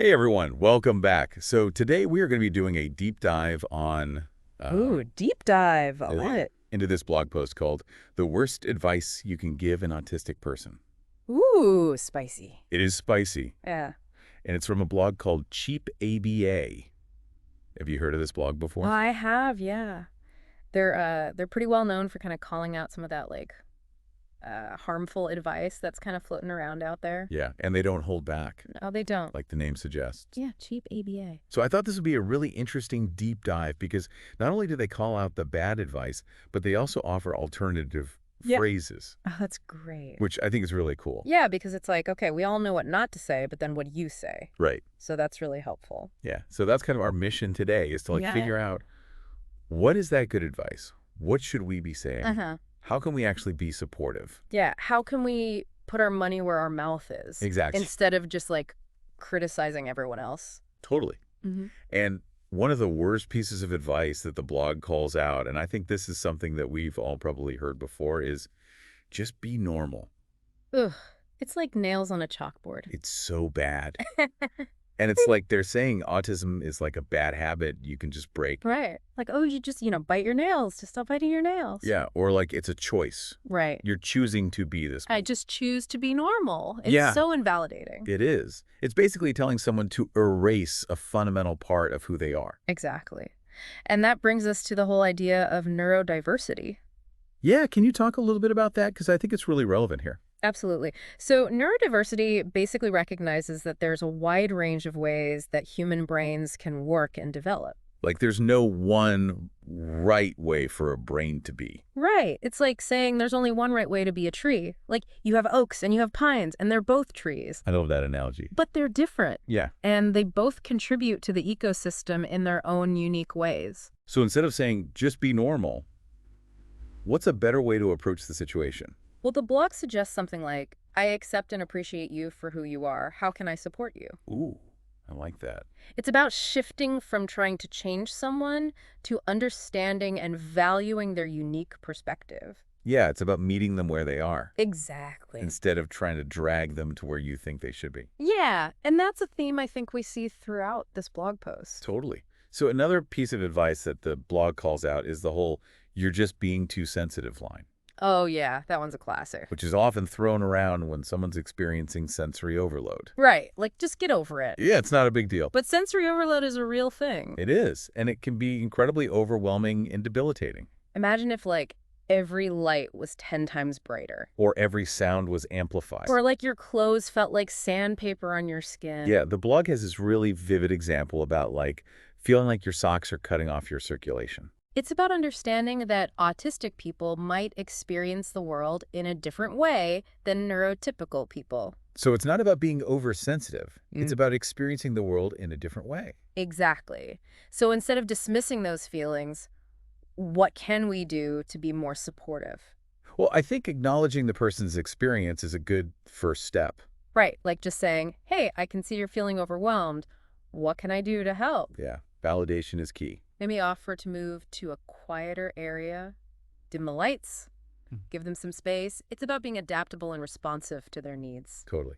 Hey everyone, welcome back. So today we are going to be doing a deep dive on Ooh, deep dive. I uh, love it. into this blog post called "The Worst Advice You Can Give an Autistic Person." Ooh, spicy. It is spicy, Yeah. and it's from a blog called Cheap ABA. Have you heard of this blog Oh, before? I have, yeah. They're pretty well known for kind of calling out some of that harmful advice that's kind of floating around out there. Yeah, and they don't hold back, No, they don't. like the name suggests. Yeah, cheap ABA. So I thought this would be a really interesting deep dive because not only do they call out the bad advice, but they also offer alternative Yeah. phrases, Oh, that's great. which I think is really cool. Yeah, because it's like, okay, we all know what not to say, but then what do you say? Right. So that's really helpful. Yeah. So that's kind of our mission today is to Yeah. figure out what is that good advice? What should we be saying? Uh-huh. How can we actually be supportive? Yeah, how can we put our money where our mouth is Exactly. instead of just like criticizing everyone else? Totally. Mm-hmm. And one of the worst pieces of advice that the blog calls out, and I think this is something that we've all probably heard before, is just be normal. Ugh, it's like nails on a chalkboard. It's so bad. And it's like they're saying autism is like a bad habit you can just break. Right. Like, oh, you just, bite your nails. Just stop biting your nails. Yeah. Or like it's a choice. Right. You're choosing to be this. I just choose to be normal. It's Yeah. so invalidating. It is. It's basically telling someone to erase a fundamental part of who they are. Exactly. And that brings us to the whole idea of neurodiversity. Yeah, can you talk a little bit about that? Because I think it's really relevant here. Absolutely. So neurodiversity basically recognizes that there's a wide range of ways that human brains can work and develop. Like, there's no one right way for a brain to be. Right. It's like saying there's only one right way to be a tree. Like you have oaks and you have pines and they're both trees, I love that analogy. but they're different. Yeah. And they both contribute to the ecosystem in their own unique ways. So instead of saying just be normal, what's a better way to approach the situation? Well, the blog suggests something like, I accept and appreciate you for who you are. How can I support you? Ooh, I like that. It's about shifting from trying to change someone to understanding and valuing their unique perspective. Yeah, it's about meeting them where they are Exactly. instead of trying to drag them to where you think they should be. Yeah, and that's a theme I think we see throughout this blog post. Totally. So another piece of advice that the blog calls out is the whole "you're just being too sensitive" line, Oh, yeah, that one's a classic. which is often thrown around when someone's experiencing sensory overload. Right, like just get over it. Yeah, it's not a big deal. But sensory overload is a real thing. It is, and it can be incredibly overwhelming and debilitating. Imagine if, like, every light was 10 times brighter. Or every sound was amplified. Or, like, your clothes felt like sandpaper on your skin. Yeah, the blog has this really vivid example about, like, feeling like your socks are cutting off your circulation. It's about understanding that autistic people might experience the world in a different way than neurotypical people. So it's not about being oversensitive. It's Mm. about experiencing the world in a different way. Exactly. So instead of dismissing those feelings, what can we do to be more supportive? Well, I think acknowledging the person's experience is a good first step. Right, like just saying, hey, I can see you're feeling overwhelmed. What can I do to help? Yeah, validation is key. Maybe offer to move to a quieter area, dim the lights, Hmm. give them some space. It's about being adaptable and responsive to their needs. Totally.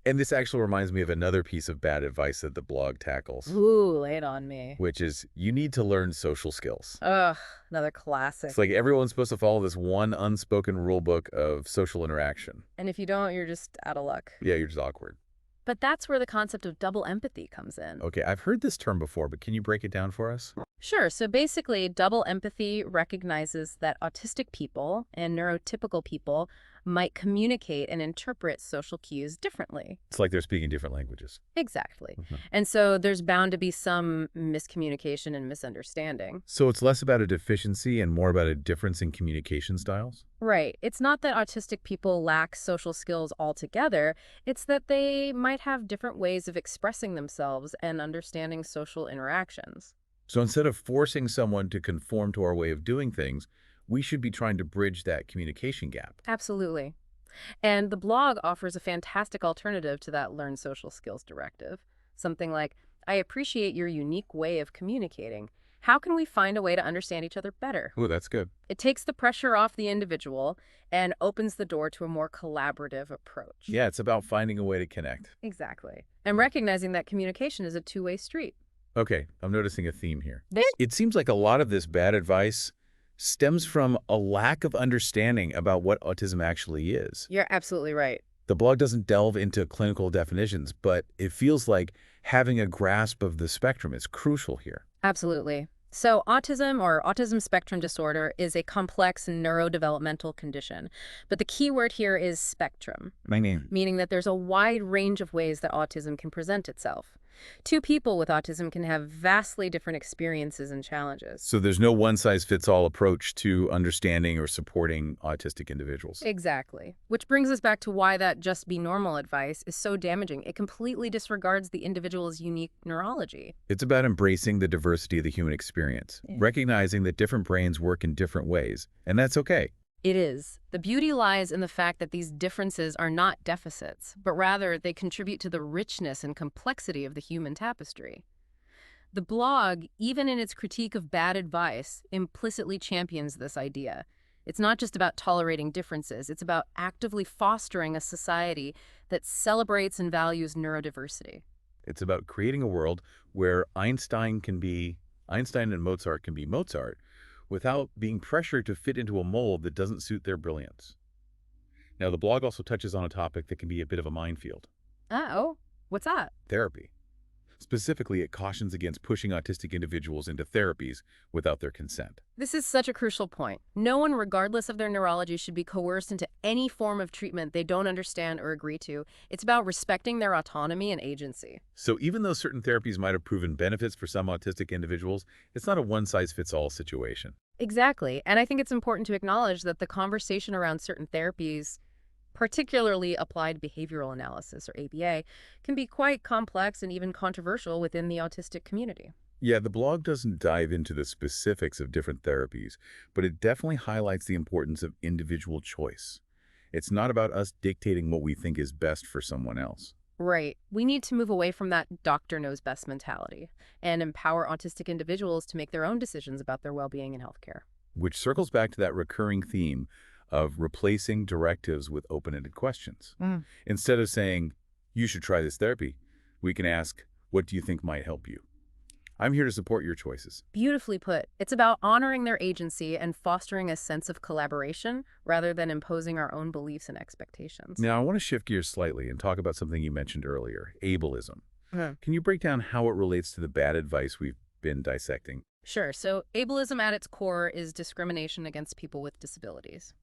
And this actually reminds me of another piece of bad advice that the blog tackles, Ooh, lay it on me. which is you need to learn social skills. Ugh, another classic. It's like everyone's supposed to follow this one unspoken rule book of social interaction. And if you don't, you're just out of luck. Yeah, you're just awkward. But that's where the concept of double empathy comes in. Okay, I've heard this term before, but can you break it down for us? Sure, so basically, double empathy recognizes that autistic people and neurotypical people might communicate and interpret social cues differently. It's like they're speaking different languages. Exactly. Mhm. And so there's bound to be some miscommunication and misunderstanding. So it's less about a deficiency and more about a difference in communication styles? Right. It's not that autistic people lack social skills altogether. It's that they might have different ways of expressing themselves and understanding social interactions. So instead of forcing someone to conform to our way of doing things, we should be trying to bridge that communication gap. Absolutely. And the blog offers a fantastic alternative to that Learn Social Skills directive. Something like, I appreciate your unique way of communicating. How can we find a way to understand each other better? Oh, that's good. It takes the pressure off the individual and opens the door to a more collaborative approach. Yeah, it's about finding a way to connect. Exactly. And recognizing that communication is a two-way street. Okay, I'm noticing a theme here. It seems like a lot of this bad advice stems from a lack of understanding about what autism actually is. You're absolutely right. The blog doesn't delve into clinical definitions, but it feels like having a grasp of the spectrum is crucial here. Absolutely. So autism or autism spectrum disorder is a complex neurodevelopmental condition. But the key word here is spectrum, My name. meaning that there's a wide range of ways that autism can present itself. Two people with autism can have vastly different experiences and challenges. So there's no one-size-fits-all approach to understanding or supporting autistic individuals. Exactly. Which brings us back to why that just be normal advice is so damaging. It completely disregards the individual's unique neurology. It's about embracing the diversity of the human experience, recognizing that different brains work in different ways, and that's okay. It is. The beauty lies in the fact that these differences are not deficits, but rather they contribute to the richness and complexity of the human tapestry. The blog, even in its critique of bad advice, implicitly champions this idea. It's not just about tolerating differences, it's about actively fostering a society that celebrates and values neurodiversity. It's about creating a world where Einstein and Mozart can be Mozart without being pressured to fit into a mold that doesn't suit their brilliance. Now, the blog also touches on a topic that can be a bit of a minefield: Oh, what's that? therapy. Specifically, it cautions against pushing autistic individuals into therapies without their consent. This is such a crucial point. No one, regardless of their neurology, should be coerced into any form of treatment they don't understand or agree to. It's about respecting their autonomy and agency. So even though certain therapies might have proven benefits for some autistic individuals, it's not a one-size-fits-all situation. Exactly. And I think it's important to acknowledge that the conversation around certain therapies, particularly applied behavioral analysis or ABA, can be quite complex and even controversial within the autistic community. Yeah, the blog doesn't dive into the specifics of different therapies, but it definitely highlights the importance of individual choice. It's not about us dictating what we think is best for someone else. Right. We need to move away from that doctor knows best mentality and empower autistic individuals to make their own decisions about their well-being in healthcare. Which circles back to that recurring theme of replacing directives with open-ended questions. Instead of saying, you should try this therapy, we can ask, what do you think might help you? I'm here to support your choices. Beautifully put. It's about honoring their agency and fostering a sense of collaboration rather than imposing our own beliefs and expectations. Now, I want to shift gears slightly and talk about something you mentioned earlier, ableism. Mhm. Can you break down how it relates to the bad advice we've been dissecting? Sure. So ableism at its core is discrimination against people with disabilities.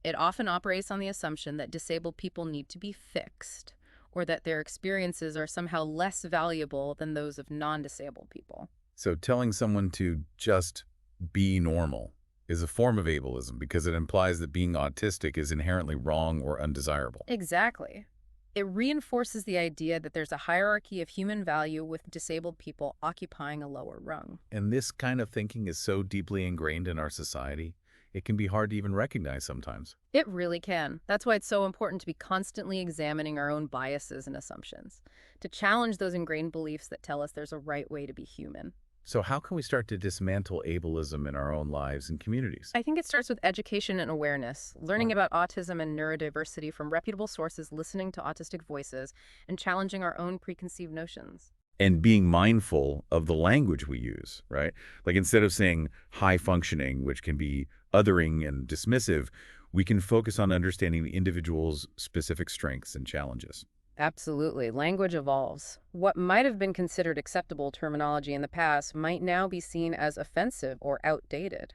It often operates on the assumption that disabled people need to be fixed, or that their experiences are somehow less valuable than those of non-disabled people. So telling someone to just be normal is a form of ableism because it implies that being autistic is inherently wrong or undesirable. Exactly. It reinforces the idea that there's a hierarchy of human value with disabled people occupying a lower rung. And this kind of thinking is so deeply ingrained in our society, it can be hard to even recognize sometimes. It really can. That's why it's so important to be constantly examining our own biases and assumptions, to challenge those ingrained beliefs that tell us there's a right way to be human. So how can we start to dismantle ableism in our own lives and communities? I think it starts with education and awareness, learning about autism and neurodiversity from reputable sources, listening to autistic voices, and challenging our own preconceived notions. And being mindful of the language we use, right? Like instead of saying high functioning, which can be othering and dismissive, we can focus on understanding the individual's specific strengths and challenges. Absolutely. Language evolves. What might have been considered acceptable terminology in the past might now be seen as offensive or outdated.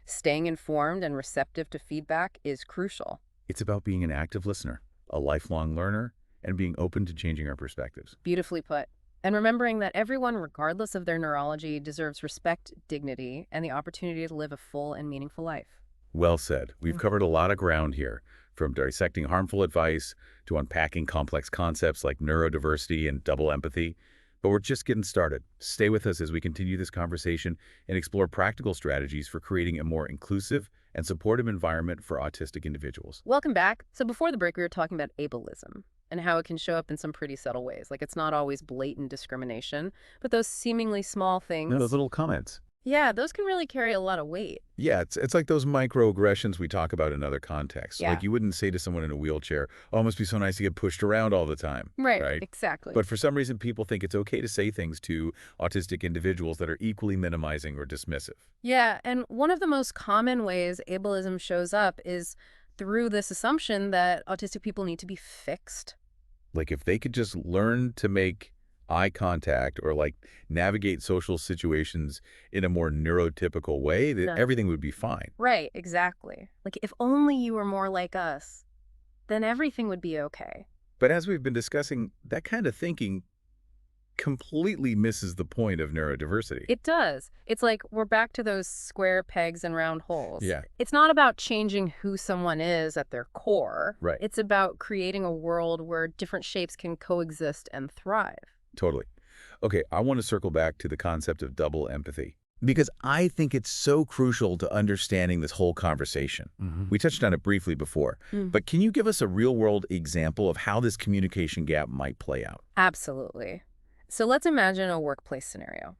Staying informed and receptive to feedback is crucial. It's about being an active listener, a lifelong learner, and being open to changing our perspectives. Beautifully put. And remembering that everyone, regardless of their neurology, deserves respect, dignity, and the opportunity to live a full and meaningful life. Well said. We've covered a lot of ground here, from dissecting harmful advice to unpacking complex concepts like neurodiversity and double empathy. But we're just getting started. Stay with us as we continue this conversation and explore practical strategies for creating a more inclusive and supportive environment for autistic individuals. Welcome back. So before the break, we were talking about ableism and how it can show up in some pretty subtle ways. Like it's not always blatant discrimination, but those seemingly small things. No, those little comments. Yeah, those can really carry a lot of weight. Yeah, it's like those microaggressions we talk about in other contexts. Yeah. Like you wouldn't say to someone in a wheelchair, "Oh, it must be so nice to get pushed around all the time," Right, right? exactly. But for some reason, people think it's okay to say things to autistic individuals that are equally minimizing or dismissive. Yeah, and one of the most common ways ableism shows up is through this assumption that autistic people need to be fixed. Like if they could just learn to make eye contact or like navigate social situations in a more neurotypical way, that No. everything would be fine. Right, exactly. Like, if only you were more like us, then everything would be okay. But as we've been discussing, that kind of thinking completely misses the point of neurodiversity. It does. It's like we're back to those square pegs and round holes. Yeah, It's not about changing who someone is at their core. right. It's about creating a world where different shapes can coexist and thrive. Totally. Okay, I want to circle back to the concept of double empathy because I think it's so crucial to understanding this whole conversation. We touched on it briefly before, Mm. but can you give us a real-world example of how this communication gap might play out? Absolutely. So let's imagine a workplace scenario.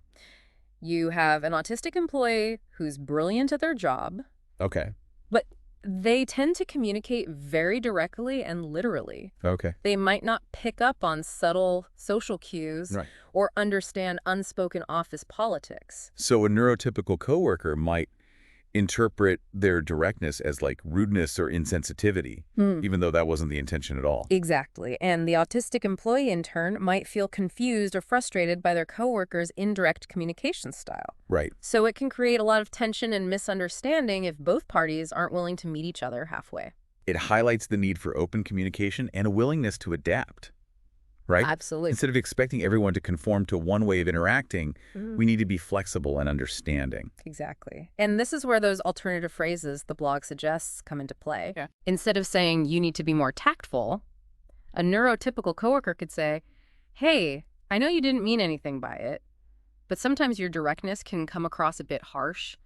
You have an autistic employee who's brilliant at their job, Okay, but they tend to communicate very directly and literally. okay. They might not pick up on subtle social cues Right. or understand unspoken office politics. So a neurotypical coworker might interpret their directness as like rudeness or insensitivity, even though that wasn't the intention at all. Exactly. And the autistic employee, in turn, might feel confused or frustrated by their coworker's indirect communication style. Right. So it can create a lot of tension and misunderstanding if both parties aren't willing to meet each other halfway. It highlights the need for open communication and a willingness to adapt, right? Absolutely. Instead of expecting everyone to conform to one way of interacting, Mhm. we need to be flexible and understanding. Exactly. And this is where those alternative phrases the blog suggests come into play. Yeah. Instead of saying, you need to be more tactful, a neurotypical coworker could say, hey, I know you didn't mean anything by it, but sometimes your directness can come across a bit harsh.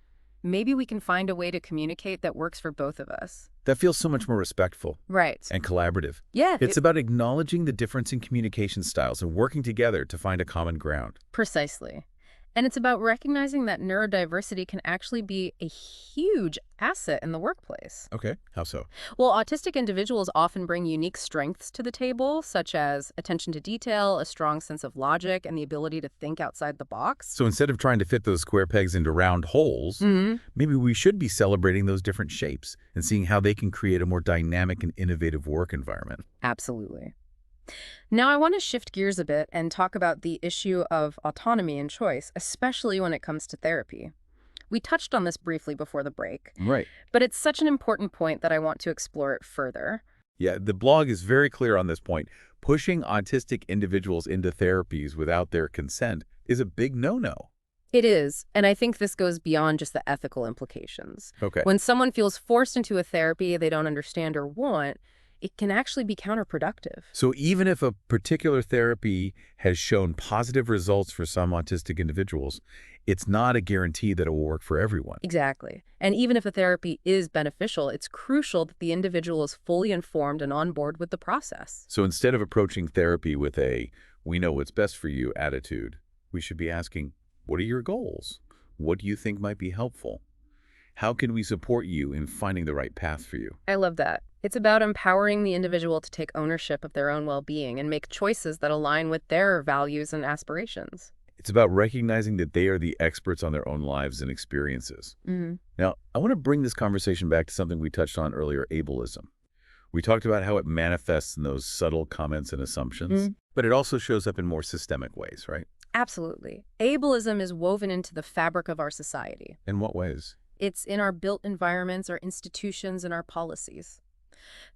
Maybe we can find a way to communicate that works for both of us. That feels so much more respectful Right. and collaborative. Yeah, It's about acknowledging the difference in communication styles and working together to find a common ground. precisely. And it's about recognizing that neurodiversity can actually be a huge asset in the workplace. Okay, how so? Well, autistic individuals often bring unique strengths to the table, such as attention to detail, a strong sense of logic, and the ability to think outside the box. So instead of trying to fit those square pegs into round holes, maybe we should be celebrating those different shapes and seeing how they can create a more dynamic and innovative work environment. Absolutely. Now, I want to shift gears a bit and talk about the issue of autonomy and choice, especially when it comes to therapy. We touched on this briefly before the break, Right. but it's such an important point that I want to explore it further. Yeah, the blog is very clear on this point. Pushing autistic individuals into therapies without their consent is a big no-no. It is, and I think this goes beyond just the ethical implications. Okay. When someone feels forced into a therapy they don't understand or want, it can actually be counterproductive. So even if a particular therapy has shown positive results for some autistic individuals, it's not a guarantee that it will work for everyone. Exactly. And even if a therapy is beneficial, it's crucial that the individual is fully informed and on board with the process. So instead of approaching therapy with a "we know what's best for you" attitude, we should be asking, what are your goals? What do you think might be helpful? How can we support you in finding the right path for you? I love that. It's about empowering the individual to take ownership of their own well-being and make choices that align with their values and aspirations. It's about recognizing that they are the experts on their own lives and experiences. Mm-hmm. Now, I want to bring this conversation back to something we touched on earlier, ableism. We talked about how it manifests in those subtle comments and assumptions, but it also shows up in more systemic ways, right? Absolutely. Ableism is woven into the fabric of our society. In what ways? It's in our built environments, our institutions, and our policies.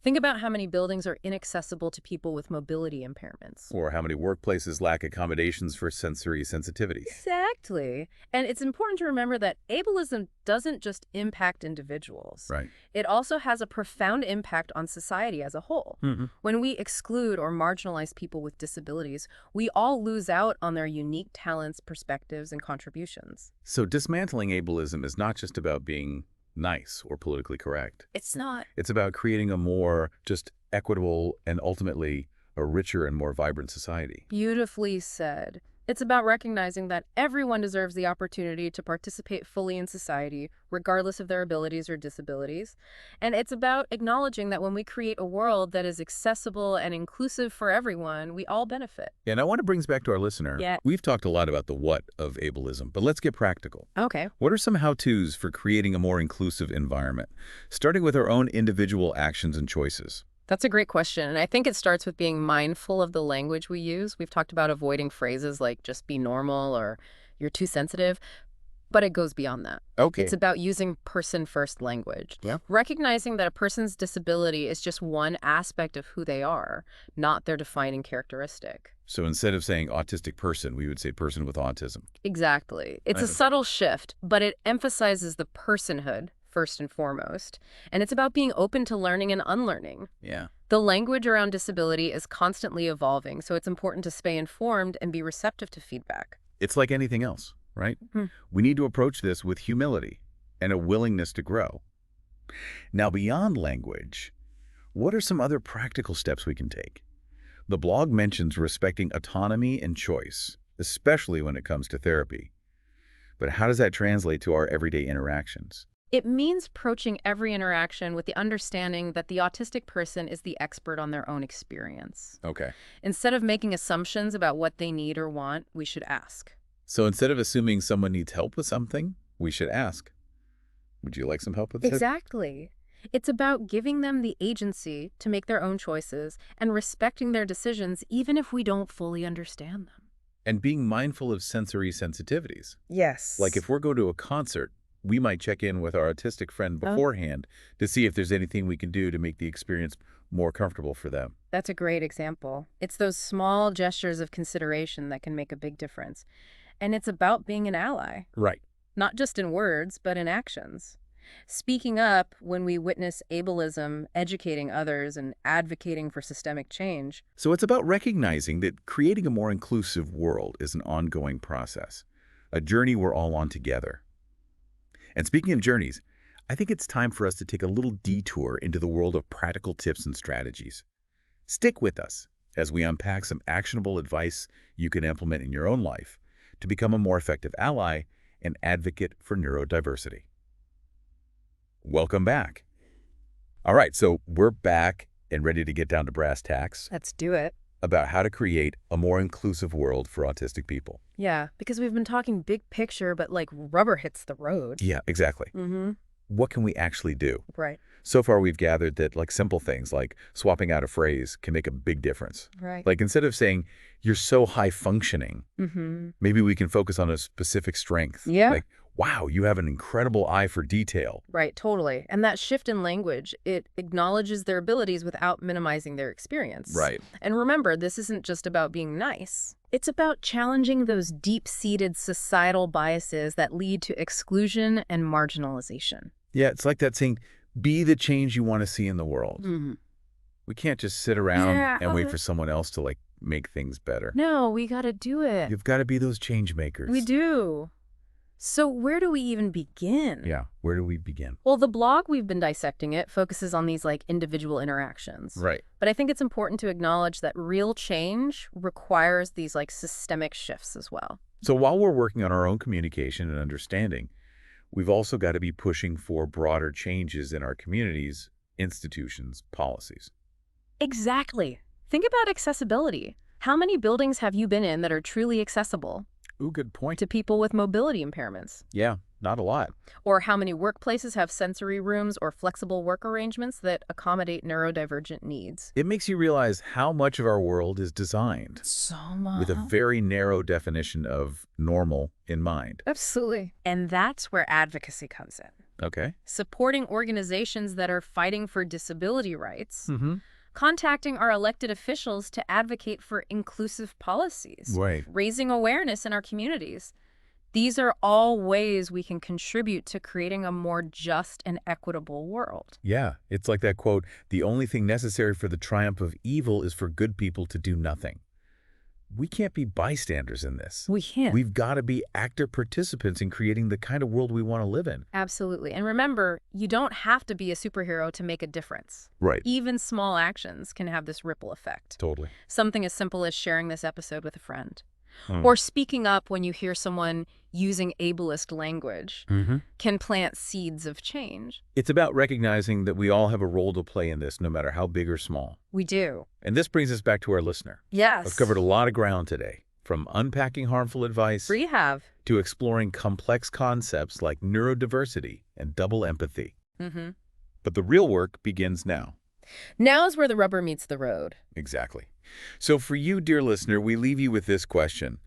Think about how many buildings are inaccessible to people with mobility impairments. Or how many workplaces lack accommodations for sensory sensitivities? Exactly. And it's important to remember that ableism doesn't just impact individuals. Right. It also has a profound impact on society as a whole. When we exclude or marginalize people with disabilities, we all lose out on their unique talents, perspectives, and contributions. So dismantling ableism is not just about being nice or politically correct. It's not. It's about creating a more just equitable and ultimately a richer and more vibrant society. Beautifully said. It's about recognizing that everyone deserves the opportunity to participate fully in society, regardless of their abilities or disabilities. And it's about acknowledging that when we create a world that is accessible and inclusive for everyone, we all benefit. And I want to bring us back to our listener. Yeah. We've talked a lot about the what of ableism, but let's get practical. Okay. What are some how-tos for creating a more inclusive environment, starting with our own individual actions and choices? That's a great question. And I think it starts with being mindful of the language we use. We've talked about avoiding phrases like just be normal or you're too sensitive, but it goes beyond that. Okay. It's about using person-first language. Yeah. Recognizing that a person's disability is just one aspect of who they are, not their defining characteristic. So instead of saying autistic person, we would say person with autism. Exactly. It's a subtle shift, but it emphasizes the personhood first and foremost. And it's about being open to learning and unlearning. Yeah. The language around disability is constantly evolving, so it's important to stay informed and be receptive to feedback. It's like anything else, right? Hmm. We need to approach this with humility and a willingness to grow. Now, beyond language, what are some other practical steps we can take? The blog mentions respecting autonomy and choice, especially when it comes to therapy. But how does that translate to our everyday interactions? It means approaching every interaction with the understanding that the autistic person is the expert on their own experience. Okay. Instead of making assumptions about what they need or want, we should ask. So instead of assuming someone needs help with something, we should ask, would you like some help with this? Exactly. It's about giving them the agency to make their own choices and respecting their decisions even if we don't fully understand them. And being mindful of sensory sensitivities. Yes. Like if we're going to a concert, we might check in with our autistic friend beforehand to see if there's anything we can do to make the experience more comfortable for them. That's a great example. It's those small gestures of consideration that can make a big difference. And it's about being an ally, Right. not just in words, but in actions. Speaking up when we witness ableism, educating others, and advocating for systemic change. So it's about recognizing that creating a more inclusive world is an ongoing process, a journey we're all on together. And speaking of journeys, I think it's time for us to take a little detour into the world of practical tips and strategies. Stick with us as we unpack some actionable advice you can implement in your own life to become a more effective ally and advocate for neurodiversity. Welcome back. All right, so we're back and ready to get down to brass tacks Let's do it. about how to create a more inclusive world for autistic people. Yeah, because we've been talking big picture, but like rubber hits the road. Yeah, exactly. Mm-hmm. What can we actually do? Right. So far, we've gathered that like simple things like swapping out a phrase can make a big difference. Right. Like instead of saying, you're so high functioning, Mm-hmm. maybe we can focus on a specific strength. Yeah. Like, wow, you have an incredible eye for detail. Right, totally. And that shift in language, it acknowledges their abilities without minimizing their experience. Right. And remember, this isn't just about being nice. It's about challenging those deep-seated societal biases that lead to exclusion and marginalization. Yeah, it's like that saying, be the change you want to see in the world. Mm-hmm. We can't just sit around Yeah, and wait for someone else to like make things better. No, we got to do it. You've got to be those change makers. We do. So where do we even begin? Yeah, where do we begin? Well, the blog, we've been dissecting it, focuses on these like individual interactions. Right. But I think it's important to acknowledge that real change requires these like systemic shifts as well. So while we're working on our own communication and understanding, we've also got to be pushing for broader changes in our communities, institutions, policies. Exactly. Think about accessibility. How many buildings have you been in that are truly accessible Ooh, good point. to people with mobility impairments? Yeah, not a lot. Or how many workplaces have sensory rooms or flexible work arrangements that accommodate neurodivergent needs? It makes you realize how much of our world is designed So much. with a very narrow definition of normal in mind. Absolutely. And that's where advocacy comes in. Okay. Supporting organizations that are fighting for disability rights, Mm-hmm. contacting our elected officials to advocate for inclusive policies, Right. raising awareness in our communities. These are all ways we can contribute to creating a more just and equitable world. Yeah, it's like that quote, the only thing necessary for the triumph of evil is for good people to do nothing. We can't be bystanders in this. We can. We've got to be active participants in creating the kind of world we want to live in. Absolutely. And remember, you don't have to be a superhero to make a difference. Right. Even small actions can have this ripple effect. Totally. Something as simple as sharing this episode with a friend, Hmm. or speaking up when you hear someone using ableist language can plant seeds of change. It's about recognizing that we all have a role to play in this, no matter how big or small. We do. And this brings us back to our listener. Yes. I've covered a lot of ground today, from unpacking harmful advice We have. to exploring complex concepts like neurodiversity and double empathy. But the real work begins now. Now is where the rubber meets the road. Exactly. So for you, dear listener, we leave you with this question.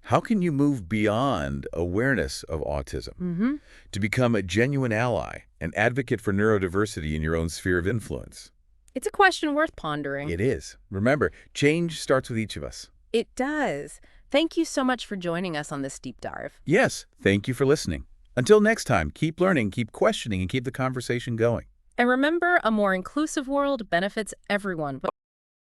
How can you move beyond awareness of autism to become a genuine ally, an advocate for neurodiversity in your own sphere of influence? It's a question worth pondering. It is. Remember, change starts with each of us. It does. Thank you so much for joining us on this deep dive. Yes, thank you for listening. Until next time, keep learning, keep questioning, and keep the conversation going. And remember, a more inclusive world benefits everyone.